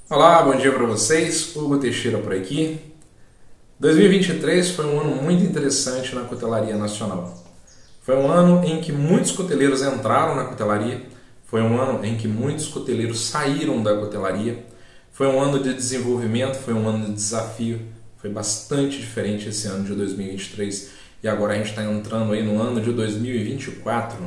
Olá, bom dia para vocês. Hugo Teixeira por aqui. 2023 foi um ano muito interessante na cutelaria nacional. Foi um ano em que muitos coteleiros entraram na cutelaria, foi um ano em que muitos coteleiros saíram da cutelaria, foi um ano de desenvolvimento, foi um ano de desafio, foi bastante diferente esse ano de 2023 e agora a gente está entrando aí no ano de 2024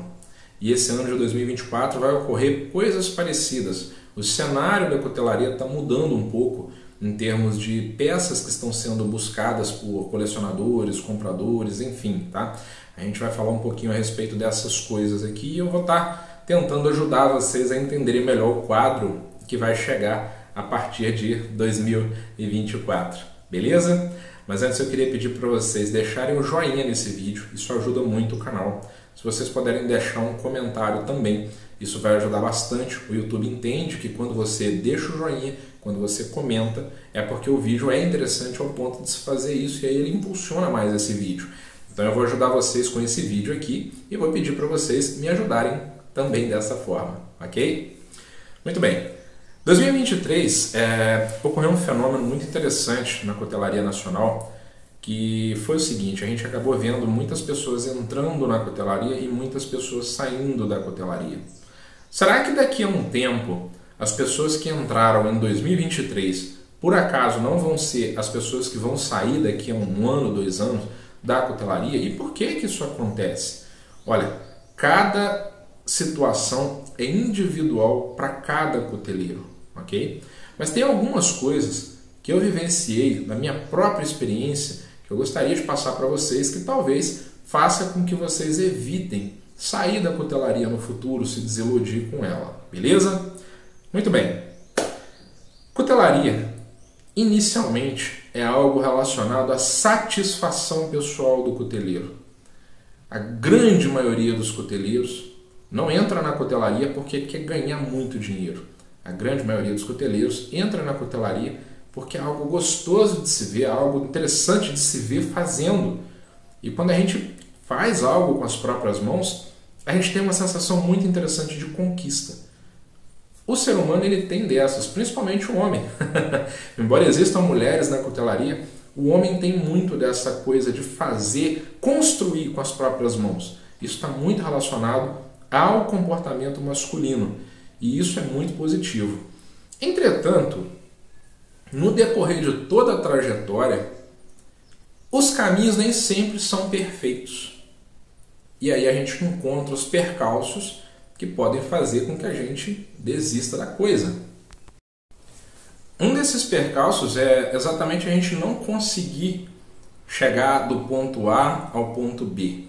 e esse ano de 2024 vai ocorrer coisas parecidas. O cenário da cutelaria está mudando um pouco em termos de peças que estão sendo buscadas por colecionadores, compradores, enfim, tá? A gente vai falar um pouquinho a respeito dessas coisas aqui e eu vou estar tentando ajudar vocês a entenderem melhor o quadro que vai chegar a partir de 2024, beleza? Mas antes eu queria pedir para vocês deixarem o joinha nesse vídeo, isso ajuda muito o canal. Se vocês puderem deixar um comentário também, isso vai ajudar bastante. O YouTube entende que quando você deixa o joinha, quando você comenta, é porque o vídeo é interessante ao ponto de se fazer isso e aí ele impulsiona mais esse vídeo. Então eu vou ajudar vocês com esse vídeo aqui e vou pedir para vocês me ajudarem também dessa forma, ok? Muito bem. 2023 ocorreu um fenômeno muito interessante na cutelaria nacional, que foi o seguinte: a gente acabou vendo muitas pessoas entrando na cutelaria e muitas pessoas saindo da cutelaria. Será que daqui a um tempo as pessoas que entraram em 2023 por acaso não vão ser as pessoas que vão sair daqui a um ano, 2 anos da cutelaria? E por que isso acontece? Olha, cada situação é individual para cada cuteleiro, ok? Mas tem algumas coisas que eu vivenciei na minha própria experiência que eu gostaria de passar para vocês que talvez faça com que vocês evitem sair da cutelaria no futuro, se desiludir com ela, beleza? Muito bem. Cutelaria, inicialmente, é algo relacionado à satisfação pessoal do cuteleiro. A grande maioria dos cuteleiros não entra na cutelaria porque quer ganhar muito dinheiro. A grande maioria dos cuteleiros entra na cutelaria porque é algo gostoso de se ver, algo interessante de se ver fazendo. E quando a gente faz algo com as próprias mãos, a gente tem uma sensação muito interessante de conquista. O ser humano ele tem dessas, principalmente o homem. Embora existam mulheres na cutelaria, o homem tem muito dessa coisa de fazer, construir com as próprias mãos. Isso está muito relacionado ao comportamento masculino e isso é muito positivo. Entretanto, no decorrer de toda a trajetória, os caminhos nem sempre são perfeitos. E aí a gente encontra os percalços que podem fazer com que a gente desista da coisa. Um desses percalços é exatamente a gente não conseguir chegar do ponto A ao ponto B.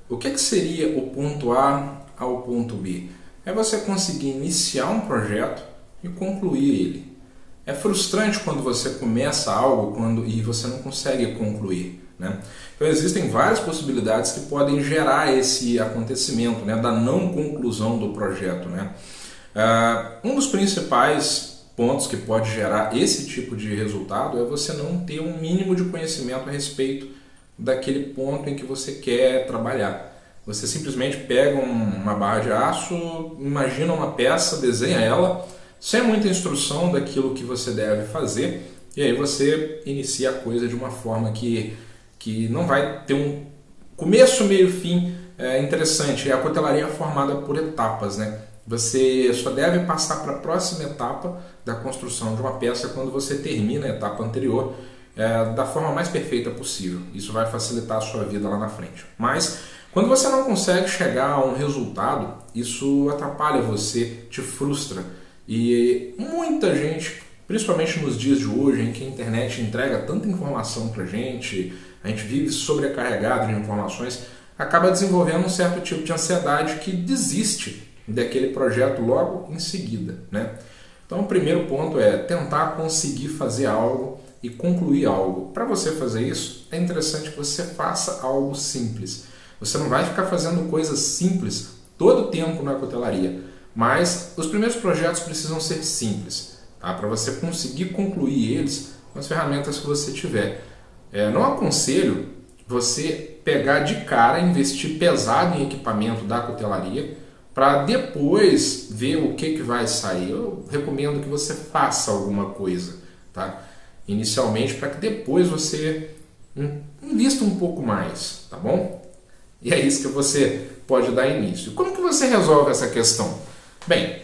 O que seria o ponto A ao ponto B? É você conseguir iniciar um projeto e concluir ele. É frustrante quando você começa algo e você não consegue concluir, né? Então existem várias possibilidades que podem gerar esse acontecimento, né, da não conclusão do projeto, né? Um dos principais pontos que pode gerar esse tipo de resultado é você não ter um mínimo de conhecimento a respeito daquele ponto em que você quer trabalhar. Você simplesmente pega uma barra de aço, imagina uma peça, desenha ela, sem muita instrução daquilo que você deve fazer, e aí você inicia a coisa de uma forma que não vai ter um começo, meio, fim interessante. A cutelaria é formada por etapas, né? Você só deve passar para a próxima etapa da construção de uma peça quando você termina a etapa anterior da forma mais perfeita possível. Isso vai facilitar a sua vida lá na frente. Mas quando você não consegue chegar a um resultado, isso atrapalha você, te frustra. E muita gente, principalmente nos dias de hoje, em que a internet entrega tanta informação para a gente vive sobrecarregado de informações, acaba desenvolvendo um certo tipo de ansiedade que desiste daquele projeto logo em seguida, né? Então o primeiro ponto é tentar conseguir fazer algo e concluir algo. Para você fazer isso, é interessante que você faça algo simples. Você não vai ficar fazendo coisas simples todo o tempo na cutelaria, mas os primeiros projetos precisam ser simples, tá? Para você conseguir concluir eles com as ferramentas que você tiver. Não aconselho você pegar de cara, investir pesado em equipamento da cutelaria, para depois ver o que vai sair. Eu recomendo que você faça alguma coisa, tá? Inicialmente, para que depois você invista um pouco mais, tá bom? E é isso que você pode dar início. Como que você resolve essa questão? Bem,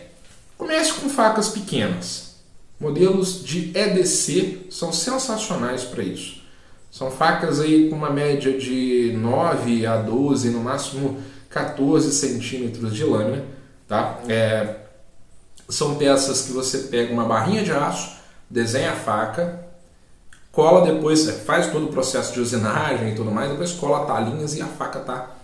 comece com facas pequenas. Modelos de EDC são sensacionais para isso. São facas aí com uma média de 9 a 12, no máximo 14 centímetros de lâmina, tá? São peças que você pega uma barrinha de aço, desenha a faca, cola depois, faz todo o processo de usinagem e tudo mais, depois cola talinhas e a faca tá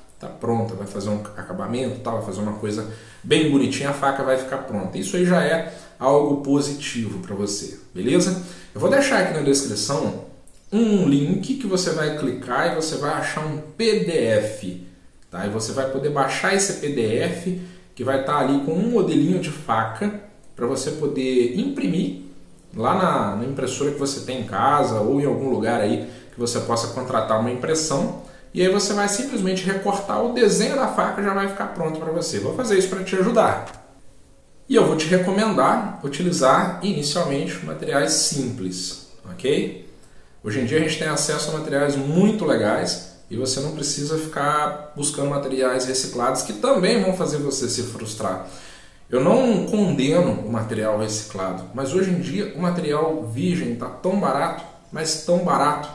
pronta, vai fazer um acabamento, vai fazer uma coisa bem bonitinha, a faca vai ficar pronta. Isso aí já é algo positivo para você, beleza? Eu vou deixar aqui na descrição um link que você vai clicar e você vai achar um PDF, tá? E você vai poder baixar esse PDF que vai estar ali com um modelinho de faca para você poder imprimir lá na impressora que você tem em casa ou em algum lugar aí que você possa contratar uma impressão, e aí você vai simplesmente recortar o desenho da faca e já vai ficar pronto para você. Vou fazer isso para te ajudar. E eu vou te recomendar utilizar inicialmente materiais simples, ok? Hoje em dia a gente tem acesso a materiais muito legais e você não precisa ficar buscando materiais reciclados que também vão fazer você se frustrar. Eu não condeno o material reciclado, mas hoje em dia o material virgem está tão barato, mas tão barato,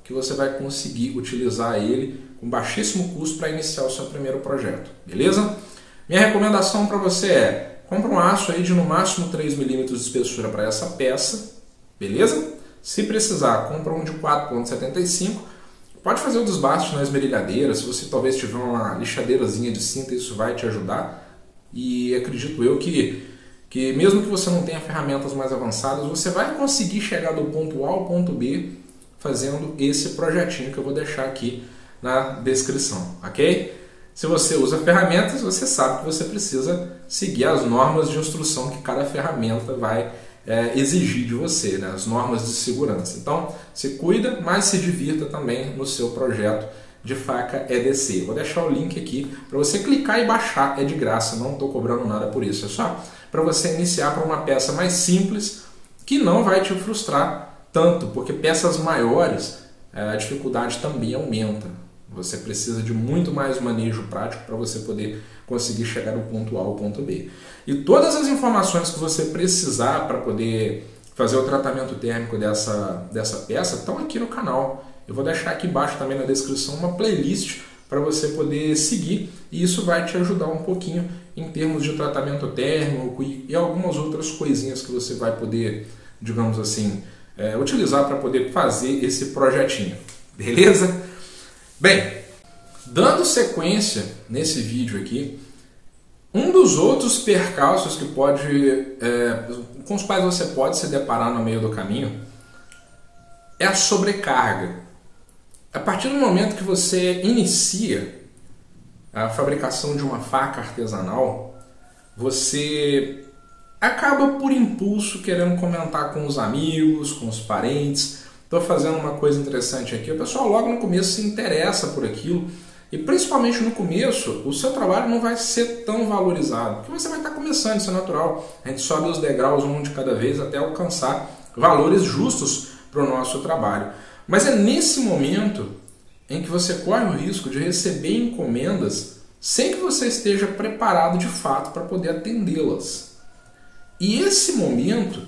que você vai conseguir utilizar ele com baixíssimo custo para iniciar o seu primeiro projeto, beleza? Minha recomendação para você é: compra um aço aí de no máximo 3 milímetros de espessura para essa peça, beleza? Se precisar, compra um de 4,75. Pode fazer o desbaste na esmerilhadeira, se você talvez tiver uma lixadeirazinha de cinta, isso vai te ajudar. E acredito eu que mesmo que você não tenha ferramentas mais avançadas, você vai conseguir chegar do ponto A ao ponto B fazendo esse projetinho que eu vou deixar aqui na descrição, ok? Se você usa ferramentas, você sabe que você precisa seguir as normas de instrução que cada ferramenta vai exigir de você, né? As normas de segurança. Então, se cuida, mas se divirta também no seu projeto de faca EDC. Vou deixar o link aqui para você clicar e baixar, é de graça, não estou cobrando nada por isso, é só para você iniciar para uma peça mais simples que não vai te frustrar tanto, porque peças maiores a dificuldade também aumenta. Você precisa de muito mais manejo prático para você poder conseguir chegar do ponto A ao ponto B. E todas as informações que você precisar para poder fazer o tratamento térmico dessa peça estão aqui no canal. Eu vou deixar aqui embaixo também na descrição uma playlist para você poder seguir, e isso vai te ajudar um pouquinho em termos de tratamento térmico e algumas outras coisinhas que você vai poder, digamos assim, utilizar para poder fazer esse projetinho, beleza? Bem, dando sequência nesse vídeo aqui, um dos outros percalços que com os quais você pode se deparar no meio do caminho é a sobrecarga. A partir do momento que você inicia a fabricação de uma faca artesanal, você acaba por impulso querendo comentar com os amigos, com os parentes. Estou fazendo uma coisa interessante aqui. O pessoal logo no começo se interessa por aquilo, e principalmente no começo o seu trabalho não vai ser tão valorizado, porque você vai estar começando, isso é natural. A gente sobe os degraus um de cada vez até alcançar valores justos para o nosso trabalho. Mas é nesse momento em que você corre o risco de receber encomendas sem que você esteja preparado de fato para poder atendê-las. E esse momento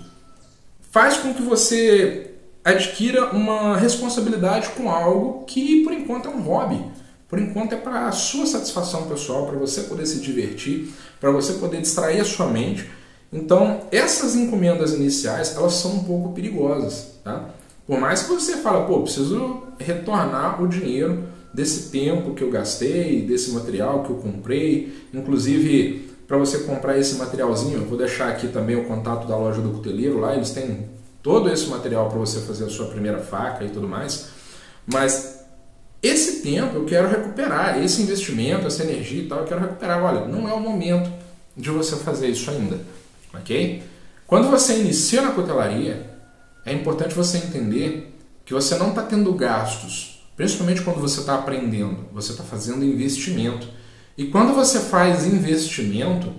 faz com que você adquira uma responsabilidade com algo que por enquanto é um hobby. Por enquanto é para a sua satisfação pessoal, para você poder se divertir, para você poder distrair a sua mente. Então, essas encomendas iniciais, elas são um pouco perigosas, tá? Por mais que você fale, pô, preciso retornar o dinheiro desse tempo que eu gastei, desse material que eu comprei. Inclusive, para você comprar esse materialzinho, eu vou deixar aqui também o contato da loja do Cuteleiro. Lá eles têm todo esse material para você fazer a sua primeira faca e tudo mais. Mas esse tempo eu quero recuperar, esse investimento, essa energia e tal, eu quero recuperar. Olha, não é o momento de você fazer isso ainda, ok? Quando você inicia na cutelaria, é importante você entender que você não está tendo gastos, principalmente quando você está aprendendo, você está fazendo investimento. E quando você faz investimento,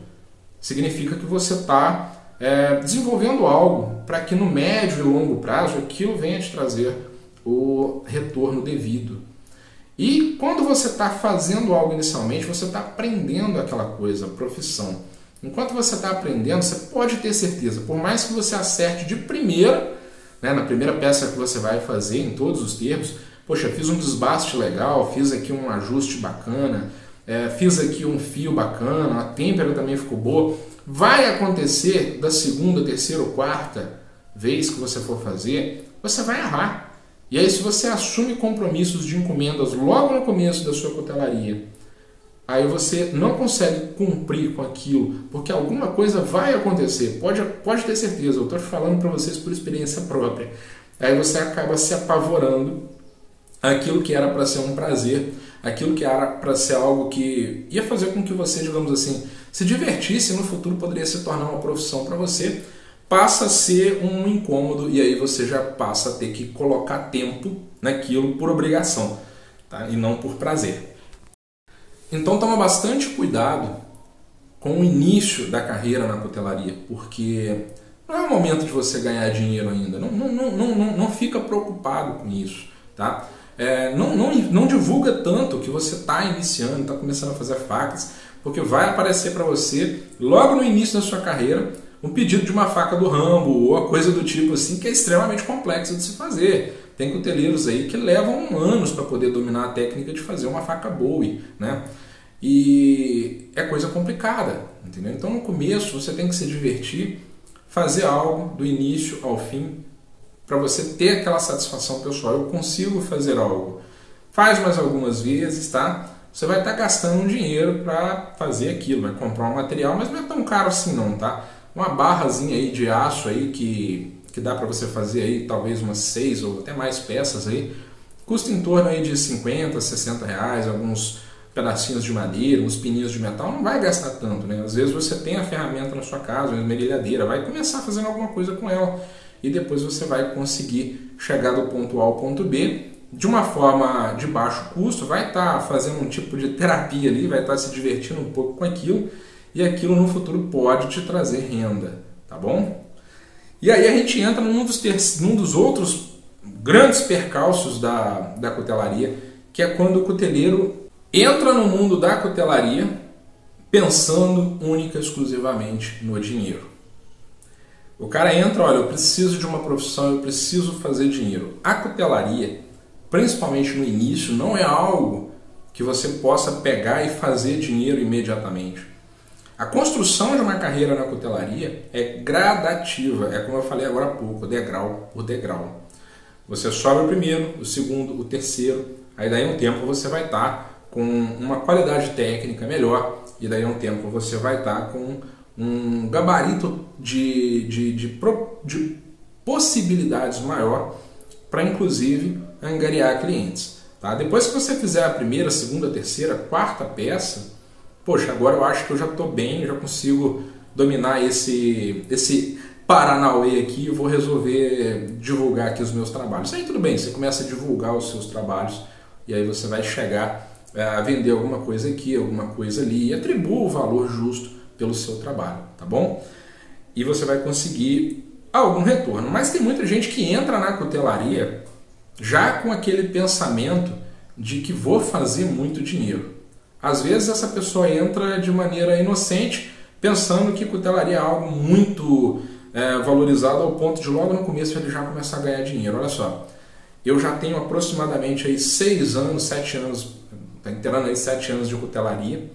significa que você está desenvolvendo algo para que no médio e longo prazo aquilo venha te trazer o retorno devido. E quando você está fazendo algo inicialmente, você está aprendendo aquela coisa, a profissão. Enquanto você está aprendendo, você pode ter certeza, por mais que você acerte de primeira, né, na primeira peça que você vai fazer, em todos os termos, poxa, fiz um desbaste legal, fiz aqui um ajuste bacana, fiz aqui um fio bacana, a têmpera também ficou boa. Vai acontecer da segunda, terceira ou quarta vez que você for fazer, você vai errar. E aí, se você assume compromissos de encomendas logo no começo da sua cutelaria, aí você não consegue cumprir com aquilo, porque alguma coisa vai acontecer, pode ter certeza, eu estou falando para vocês por experiência própria. Aí você acaba se apavorando, aquilo que era para ser um prazer, aquilo que era para ser algo que ia fazer com que você, digamos assim, se divertisse, no futuro poderia se tornar uma profissão para você, passa a ser um incômodo e aí você já passa a ter que colocar tempo naquilo por obrigação, tá? E não por prazer. Então toma bastante cuidado com o início da carreira na cutelaria, porque não é o momento de você ganhar dinheiro ainda, não fica preocupado com isso, tá? Não divulga tanto que você está iniciando, está começando a fazer facas, porque vai aparecer para você, logo no início da sua carreira, um pedido de uma faca do Rambo ou a coisa do tipo assim, que é extremamente complexo de se fazer. Tem cuteleiros aí que levam anos para poder dominar a técnica de fazer uma faca Bowie, né? E é coisa complicada, entendeu? Então no começo você tem que se divertir, fazer algo do início ao fim, para você ter aquela satisfação pessoal. Eu consigo fazer algo. Faz mais algumas vezes, tá? Você vai estar gastando um dinheiro para fazer aquilo, vai comprar um material, mas não é tão caro assim não, tá? Uma barrazinha aí de aço aí que dá para você fazer aí talvez umas 6 ou até mais peças aí, custa em torno aí de 50, 60 reais, alguns pedacinhos de madeira, uns pininhos de metal, não vai gastar tanto, né? Às vezes você tem a ferramenta na sua casa, uma esmerilhadeira, vai começar fazendo alguma coisa com ela e depois você vai conseguir chegar do ponto A ao ponto B de uma forma de baixo custo, vai estar fazendo um tipo de terapia ali, vai estar se divertindo um pouco com aquilo e aquilo no futuro pode te trazer renda, tá bom? E aí a gente entra num dos outros grandes percalços da cutelaria, que é quando o cuteleiro entra no mundo da cutelaria pensando única e exclusivamente no dinheiro. O cara entra, olha, eu preciso de uma profissão, eu preciso fazer dinheiro. A cutelaria, principalmente no início, não é algo que você possa pegar e fazer dinheiro imediatamente. A construção de uma carreira na cutelaria é gradativa, é como eu falei agora há pouco, degrau por degrau. Você sobe o primeiro, o segundo, o terceiro, aí daí um tempo você vai estar com uma qualidade técnica melhor, e daí um tempo você vai estar com um gabarito de possibilidades maior para inclusive angariar clientes. Tá? Depois que você fizer a primeira, segunda, terceira, quarta peça, poxa, agora eu acho que eu já estou bem, já consigo dominar esse Paranauê aqui, eu vou resolver divulgar aqui os meus trabalhos. Aí tudo bem, você começa a divulgar os seus trabalhos e aí você vai chegar a vender alguma coisa aqui, alguma coisa ali e atribua o valor justo pelo seu trabalho, tá bom? E você vai conseguir algum retorno. Mas tem muita gente que entra na cutelaria já com aquele pensamento de que vou fazer muito dinheiro. Às vezes essa pessoa entra de maneira inocente, pensando que cutelaria é algo muito valorizado ao ponto de logo no começo ele já começar a ganhar dinheiro. Olha só, eu já tenho aproximadamente aí 6 anos, 7 anos, tá inteirando aí 7 anos de cutelaria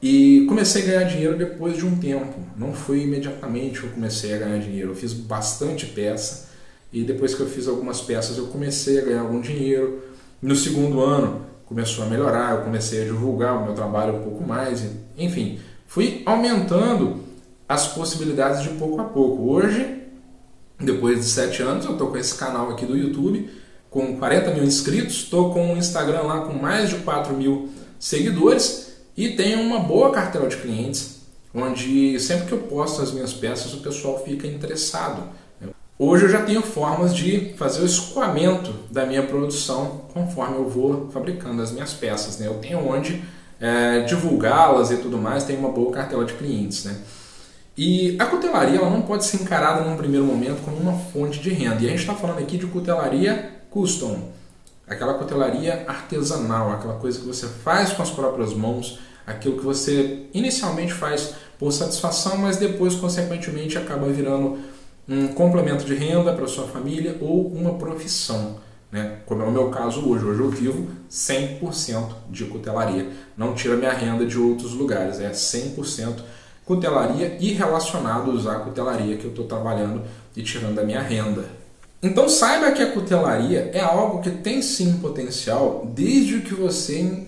e comecei a ganhar dinheiro depois de um tempo. Não foi imediatamente que eu comecei a ganhar dinheiro, eu fiz bastante peça e depois que eu fiz algumas peças eu comecei a ganhar algum dinheiro. No segundo ano começou a melhorar, eu comecei a divulgar o meu trabalho um pouco mais, enfim, fui aumentando as possibilidades de pouco a pouco. Hoje, depois de 7 anos, eu estou com esse canal aqui do YouTube, com 40 mil inscritos, estou com o Instagram lá com mais de 4 mil seguidores e tenho uma boa cartela de clientes, onde sempre que eu posto as minhas peças o pessoal fica interessado. Hoje eu já tenho formas de fazer o escoamento da minha produção conforme eu vou fabricando as minhas peças, né? Eu tenho onde divulgá-las e tudo mais, tem uma boa cartela de clientes, né? E a cutelaria ela não pode ser encarada num primeiro momento como uma fonte de renda. E a gente está falando aqui de cutelaria custom, aquela cutelaria artesanal, aquela coisa que você faz com as próprias mãos, aquilo que você inicialmente faz por satisfação, mas depois, consequentemente, acaba virando um complemento de renda para sua família ou uma profissão, né? Como é o meu caso hoje. Hoje eu vivo 100% de cutelaria. Não tira minha renda de outros lugares, é 100% cutelaria e relacionados à cutelaria que eu estou trabalhando e tirando a minha renda. Então saiba que a cutelaria é algo que tem sim potencial desde que você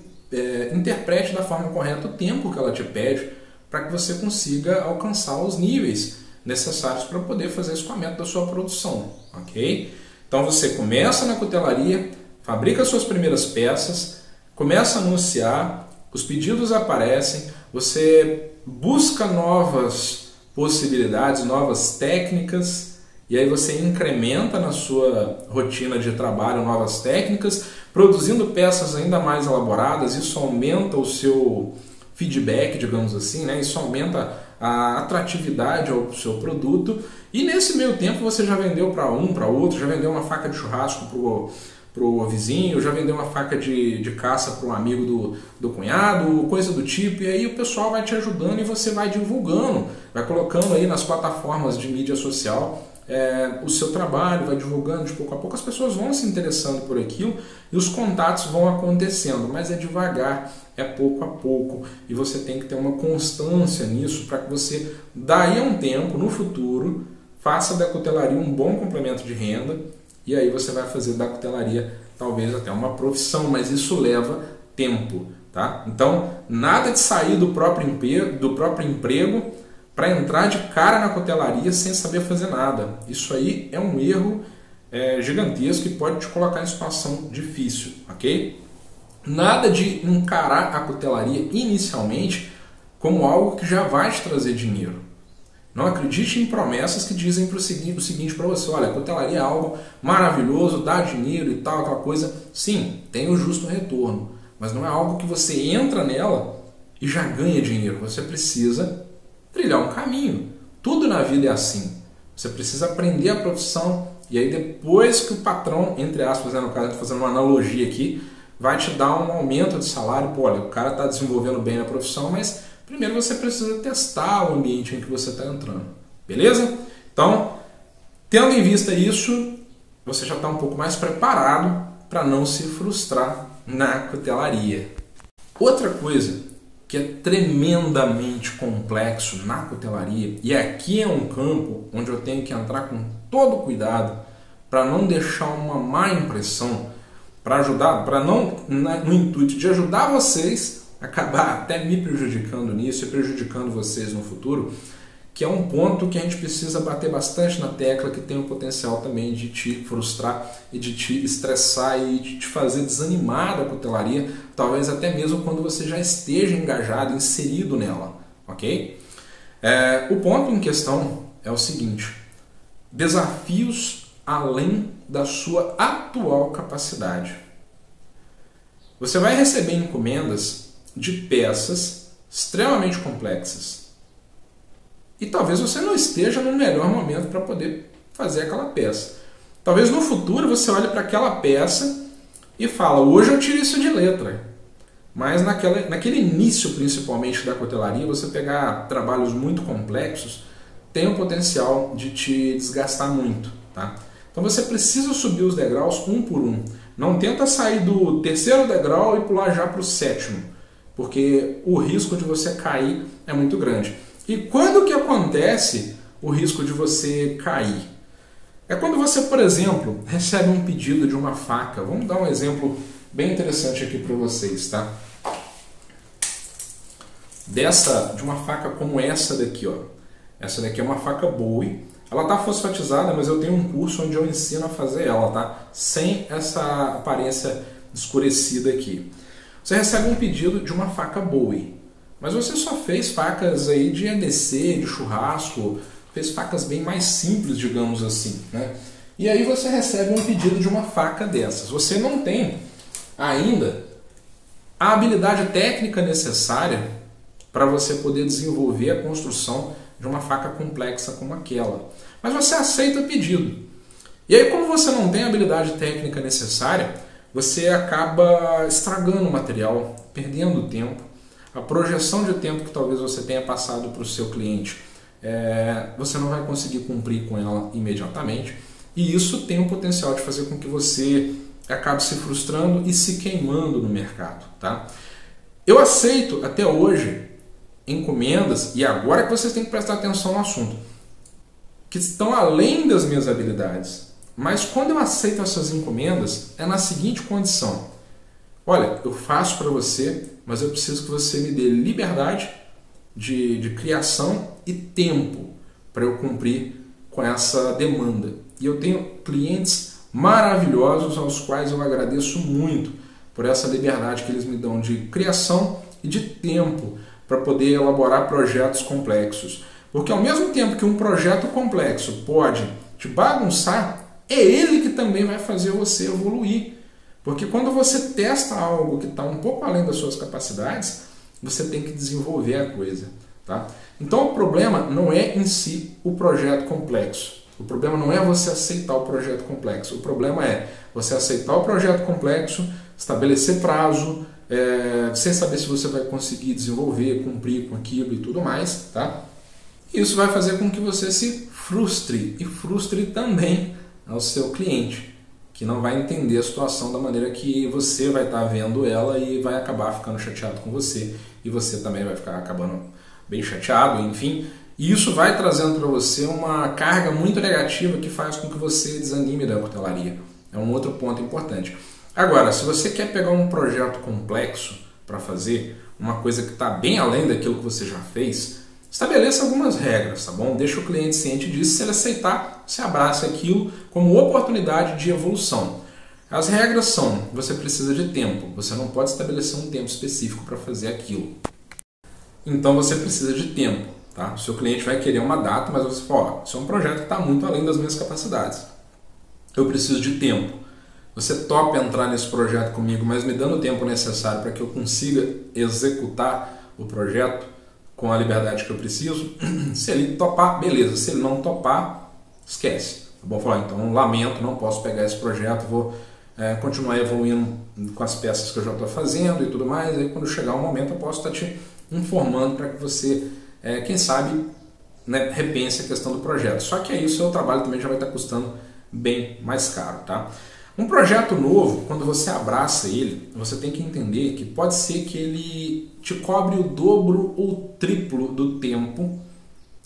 interprete da forma correta o tempo que ela te pede para que você consiga alcançar os níveis necessários para poder fazer o escoamento da sua produção, ok? Então você começa na cutelaria, fabrica suas primeiras peças, começa a anunciar, os pedidos aparecem, você busca novas possibilidades, novas técnicas, e aí você incrementa na sua rotina de trabalho novas técnicas, produzindo peças ainda mais elaboradas. Isso aumenta o seu feedback, digamos assim, né? Isso aumenta a atratividade ao seu produto, e nesse meio tempo você já vendeu para um, para outro, já vendeu uma faca de churrasco pro vizinho, já vendeu uma faca de caça para um amigo do cunhado, coisa do tipo, e aí o pessoal vai te ajudando e você vai divulgando, vai colocando aí nas plataformas de mídia social o seu trabalho, vai divulgando de pouco a pouco, as pessoas vão se interessando por aquilo e os contatos vão acontecendo, mas é devagar, é pouco a pouco, e você tem que ter uma constância nisso para que você, daí a um tempo, no futuro, faça da cutelaria um bom complemento de renda, e aí você vai fazer da cutelaria talvez até uma profissão, mas isso leva tempo, tá? Então, nada de sair do próprio emprego para entrar de cara na cutelaria sem saber fazer nada. Isso aí é um erro gigantesco que pode te colocar em situação difícil, ok? Nada de encarar a cutelaria inicialmente como algo que já vai te trazer dinheiro. Não acredite em promessas que dizem o seguinte para você: olha, a cutelaria é algo maravilhoso, dá dinheiro e tal, aquela coisa. Sim, tem o justo retorno, mas não é algo que você entra nela e já ganha dinheiro. Você precisa trilhar um caminho. Tudo na vida é assim. Você precisa aprender a profissão e aí depois que o patrão, entre aspas, no caso, estou fazendo uma analogia aqui, vai te dar um aumento de salário. Pô, olha, o cara está desenvolvendo bem a profissão, mas primeiro você precisa testar o ambiente em que você está entrando. Beleza? Então, tendo em vista isso, você já está um pouco mais preparado para não se frustrar na cutelaria. Outra coisa que é tremendamente complexo na cutelaria, e aqui é um campo onde eu tenho que entrar com todo cuidado para não deixar uma má impressão, para ajudar, para não, no intuito de ajudar vocês, acabar até me prejudicando nisso e prejudicando vocês no futuro, que é um ponto que a gente precisa bater bastante na tecla, que tem o potencial também de te frustrar e de te estressar e de te fazer desanimar da cutelaria, talvez até mesmo quando você já esteja engajado, inserido nela, ok? O ponto em questão é o seguinte: desafios além da sua atual capacidade. Você vai receber encomendas de peças extremamente complexas. E talvez você não esteja no melhor momento para poder fazer aquela peça. Talvez no futuro você olhe para aquela peça e fala: hoje eu tiro isso de letra. Mas naquele início, principalmente, da cutelaria, você pegar trabalhos muito complexos, tem o potencial de te desgastar muito, tá? Então você precisa subir os degraus um por um. Não tenta sair do terceiro degrau e pular já para o sétimo, porque o risco de você cair é muito grande. E quando que acontece o risco de você cair? É quando você, por exemplo, recebe um pedido de uma faca. Vamos dar um exemplo bem interessante aqui para vocês, tá? De uma faca como essa daqui, ó. Essa daqui é uma faca Bowie. Ela está fosfatizada, mas eu tenho um curso onde eu ensino a fazer ela, tá? Sem essa aparência escurecida aqui. Você recebe um pedido de uma faca Bowie, mas você só fez facas aí de EDC, de churrasco, fez facas bem mais simples, digamos assim, né? E aí você recebe um pedido de uma faca dessas. Você não tem ainda a habilidade técnica necessária para você poder desenvolver a construção de uma faca complexa como aquela. Mas você aceita o pedido. E aí, como você não tem a habilidade técnica necessária, você acaba estragando o material, perdendo tempo. A projeção de tempo que talvez você tenha passado para o seu cliente, você não vai conseguir cumprir com ela imediatamente. E isso tem o potencial de fazer com que você acabe se frustrando e se queimando no mercado. Tá? Eu aceito até hoje encomendas, e agora que vocês têm que prestar atenção no assunto, que estão além das minhas habilidades. Mas quando eu aceito essas encomendas, é na seguinte condição: olha, eu faço para você, mas eu preciso que você me dê liberdade de criação e tempo para eu cumprir com essa demanda. E eu tenho clientes maravilhosos aos quais eu agradeço muito por essa liberdade que eles me dão de criação e de tempo para poder elaborar projetos complexos. Porque ao mesmo tempo que um projeto complexo pode te bagunçar, é ele que também vai fazer você evoluir. Porque quando você testa algo que está um pouco além das suas capacidades, você tem que desenvolver a coisa. Tá? Então o problema não é em si o projeto complexo. O problema não é você aceitar o projeto complexo. O problema é você aceitar o projeto complexo, estabelecer prazo, sem saber se você vai conseguir desenvolver, cumprir com aquilo e tudo mais. Tá? Isso vai fazer com que você se frustre e frustre também ao seu cliente, que não vai entender a situação da maneira que você vai estar vendo ela e vai acabar ficando chateado com você, e você também vai ficar acabando bem chateado, enfim. E isso vai trazendo para você uma carga muito negativa que faz com que você desanime da cutelaria. É um outro ponto importante. Agora, se você quer pegar um projeto complexo para fazer, uma coisa que está bem além daquilo que você já fez, estabeleça algumas regras, tá bom? Deixa o cliente ciente disso. Se ele aceitar, você abraça aquilo como oportunidade de evolução. As regras são: você precisa de tempo. Você não pode estabelecer um tempo específico para fazer aquilo. Então você precisa de tempo. Tá? O seu cliente vai querer uma data, mas você fala: ó, isso é um projeto que está muito além das minhas capacidades. Eu preciso de tempo. Você topa entrar nesse projeto comigo, mas me dando o tempo necessário para que eu consiga executar o projeto com a liberdade que eu preciso? Se ele topar, beleza. Se ele não topar, esquece. Tá bom? Falar, então lamento, não posso pegar esse projeto, vou continuar evoluindo com as peças que eu já estou fazendo e tudo mais. Aí quando chegar o momento eu posso estar te informando para que você, quem sabe, né, repense a questão do projeto. Só que aí o seu trabalho também já vai estar custando bem mais caro. Tá? Um projeto novo, quando você abraça ele, você tem que entender que pode ser que ele te cobre o dobro ou triplo do tempo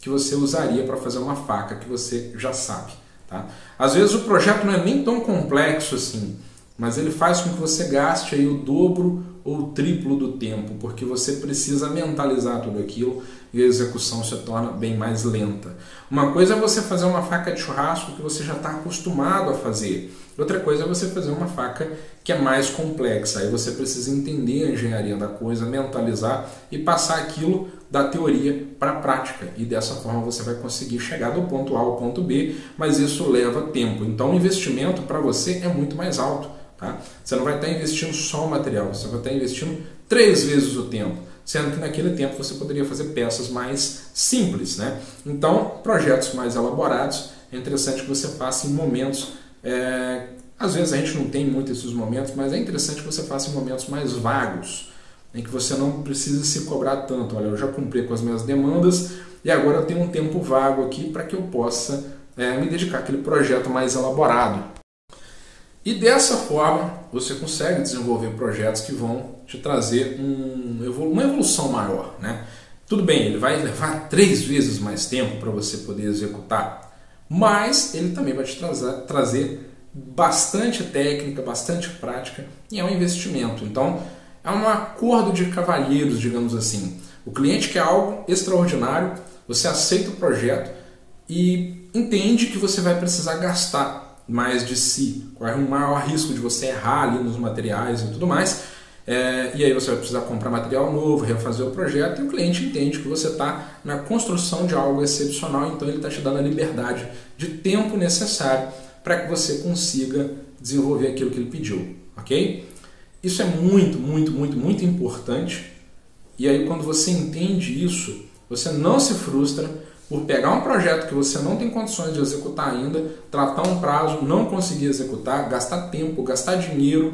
que você usaria para fazer uma faca que você já sabe. Tá? Às vezes o projeto não é nem tão complexo assim, mas ele faz com que você gaste aí o dobro ou o triplo do tempo, porque você precisa mentalizar tudo aquilo e a execução se torna bem mais lenta. Uma coisa é você fazer uma faca de churrasco que você já está acostumado a fazer. Outra coisa é você fazer uma faca que é mais complexa. Aí você precisa entender a engenharia da coisa, mentalizar e passar aquilo da teoria para a prática. E dessa forma você vai conseguir chegar do ponto A ao ponto B, mas isso leva tempo. Então o investimento para você é muito mais alto. Tá? Você não vai estar investindo só o material, você vai estar investindo 3 vezes o tempo, sendo que naquele tempo você poderia fazer peças mais simples. Né? Então, projetos mais elaborados, é interessante que você faça em momentos, às vezes a gente não tem muito esses momentos, mas é interessante que você faça em momentos mais vagos, em que você não precisa se cobrar tanto. Olha, eu já cumpri com as minhas demandas e agora eu tenho um tempo vago aqui para que eu possa me dedicar àquele projeto mais elaborado. E dessa forma você consegue desenvolver projetos que vão te trazer uma evolução maior. Né? Tudo bem, ele vai levar 3 vezes mais tempo para você poder executar, mas ele também vai te trazer bastante técnica, bastante prática, e é um investimento. Então é um acordo de cavalheiros, digamos assim. O cliente quer algo extraordinário, você aceita o projeto e entende que você vai precisar gastar mais de si, corre um maior risco de você errar ali nos materiais e tudo mais, e aí você vai precisar comprar material novo, refazer o projeto, e o cliente entende que você está na construção de algo excepcional, então ele está te dando a liberdade de tempo necessário para que você consiga desenvolver aquilo que ele pediu, ok? Isso é muito, muito, muito, muito importante. E aí quando você entende isso, você não se frustra por pegar um projeto que você não tem condições de executar ainda, tratar um prazo, não conseguir executar, gastar tempo, gastar dinheiro,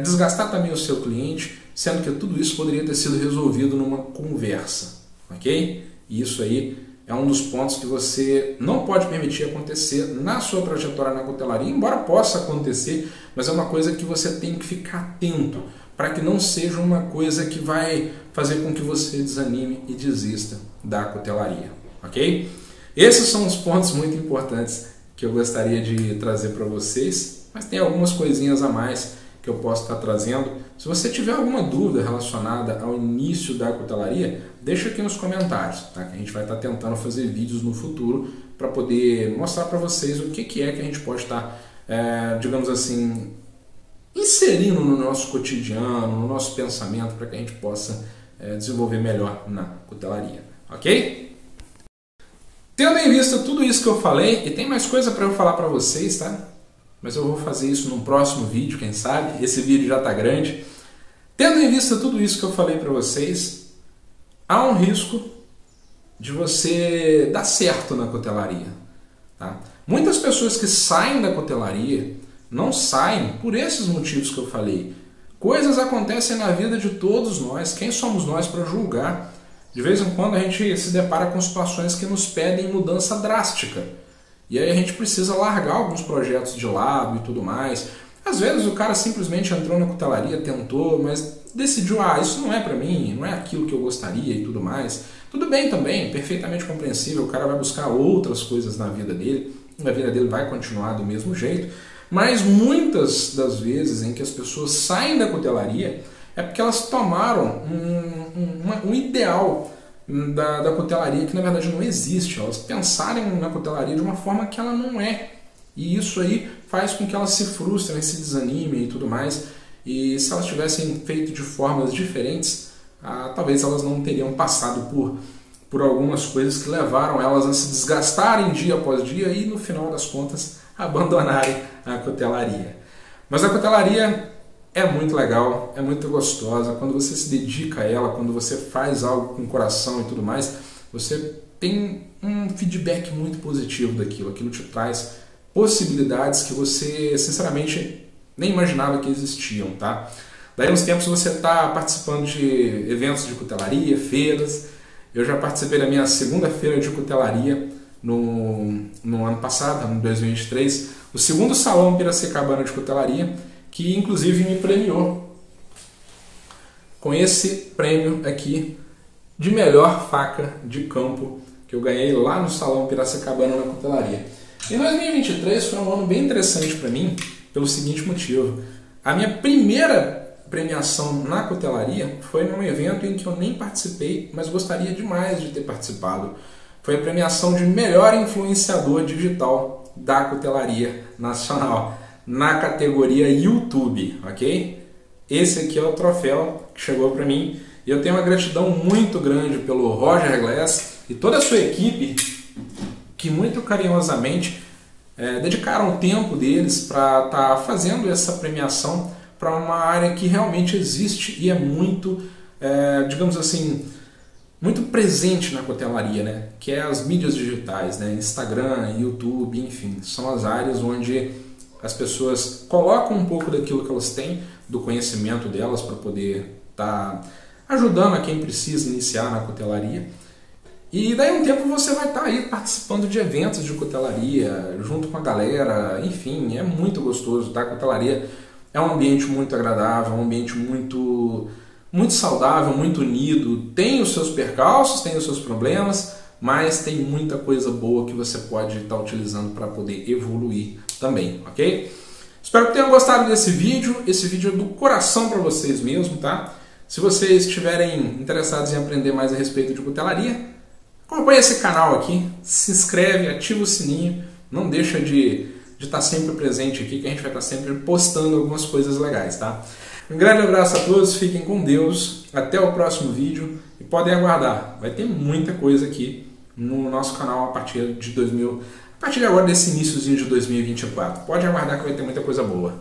desgastar também o seu cliente, sendo que tudo isso poderia ter sido resolvido numa conversa, ok? E isso aí é um dos pontos que você não pode permitir acontecer na sua trajetória na cutelaria, embora possa acontecer, mas é uma coisa que você tem que ficar atento, para que não seja uma coisa que vai fazer com que você desanime e desista da cutelaria, ok? Esses são os pontos muito importantes que eu gostaria de trazer para vocês, mas tem algumas coisinhas a mais que eu posso estar trazendo. Se você tiver alguma dúvida relacionada ao início da cutelaria, deixa aqui nos comentários, tá? Que a gente vai estar tentando fazer vídeos no futuro para poder mostrar para vocês o que é que a gente pode estar, digamos assim, inserindo no nosso cotidiano, no nosso pensamento, para que a gente possa desenvolver melhor na cutelaria, ok? Tendo em vista tudo isso que eu falei, e tem mais coisa para eu falar para vocês, tá? Mas eu vou fazer isso num próximo vídeo, quem sabe? Esse vídeo já está grande. Tendo em vista tudo isso que eu falei para vocês, há um risco de você dar certo na cutelaria, tá? Muitas pessoas que saem da cutelaria não saem por esses motivos que eu falei. Coisas acontecem na vida de todos nós. Quem somos nós para julgar? De vez em quando a gente se depara com situações que nos pedem mudança drástica. E aí a gente precisa largar alguns projetos de lado e tudo mais. Às vezes o cara simplesmente entrou na cutelaria, tentou, mas decidiu, isso não é para mim, não é aquilo que eu gostaria e tudo mais. Tudo bem também, perfeitamente compreensível, o cara vai buscar outras coisas na vida dele, a vida dele vai continuar do mesmo jeito. Mas muitas das vezes em que as pessoas saem da cutelaria é porque elas tomaram um ideal da cutelaria que na verdade não existe. Elas pensarem na cutelaria de uma forma que ela não é. E isso aí faz com que elas se frustrem, se desanimem e tudo mais. E se elas tivessem feito de formas diferentes, talvez elas não teriam passado por algumas coisas que levaram elas a se desgastarem dia após dia e no final das contas abandonarem a cutelaria. Mas a cutelaria é muito legal, é muito gostosa. Quando você se dedica a ela, quando você faz algo com o coração e tudo mais, você tem um feedback muito positivo daquilo. Aquilo te traz possibilidades que você, sinceramente, nem imaginava que existiam, tá? Daí uns tempos você está participando de eventos de cutelaria, feiras. Eu já participei da minha segunda feira de cutelaria no ano passado, em 2023, o segundo Salão Piracicabana de Cutelaria, que inclusive me premiou com esse prêmio aqui de melhor faca de campo que eu ganhei lá no Salão Piracicabana na Cutelaria. Em 2023 foi um ano bem interessante para mim, pelo seguinte motivo. A minha primeira premiação na cutelaria foi num evento em que eu nem participei, mas gostaria demais de ter participado. Foi a premiação de melhor influenciador digital da cutelaria nacional, na categoria YouTube, ok? Esse aqui é o troféu que chegou para mim e eu tenho uma gratidão muito grande pelo Roger Glass e toda a sua equipe que muito carinhosamente dedicaram o tempo deles para estar fazendo essa premiação para uma área que realmente existe e é muito, digamos assim, muito presente na cutelaria, né? Que é as mídias digitais, né? Instagram, YouTube, enfim, são as áreas onde as pessoas colocam um pouco daquilo que elas têm, do conhecimento delas, para poder estar ajudando a quem precisa iniciar na cutelaria. E daí um tempo você vai estar aí participando de eventos de cutelaria, junto com a galera, enfim, é muito gostoso, tá? A cutelaria é um ambiente muito agradável, é um ambiente muito saudável, muito unido, tem os seus percalços, tem os seus problemas, mas tem muita coisa boa que você pode estar utilizando para poder evoluir também, ok? Espero que tenham gostado desse vídeo. Esse vídeo é do coração para vocês mesmo, tá? Se vocês estiverem interessados em aprender mais a respeito de cutelaria, acompanhe esse canal aqui, se inscreve, ativa o sininho, não deixa de estar sempre presente aqui, que a gente vai estar sempre postando algumas coisas legais, tá? Um grande abraço a todos, fiquem com Deus, até o próximo vídeo e podem aguardar, vai ter muita coisa aqui no nosso canal a partir de agora, desse iníciozinho de 2024. Pode aguardar que vai ter muita coisa boa.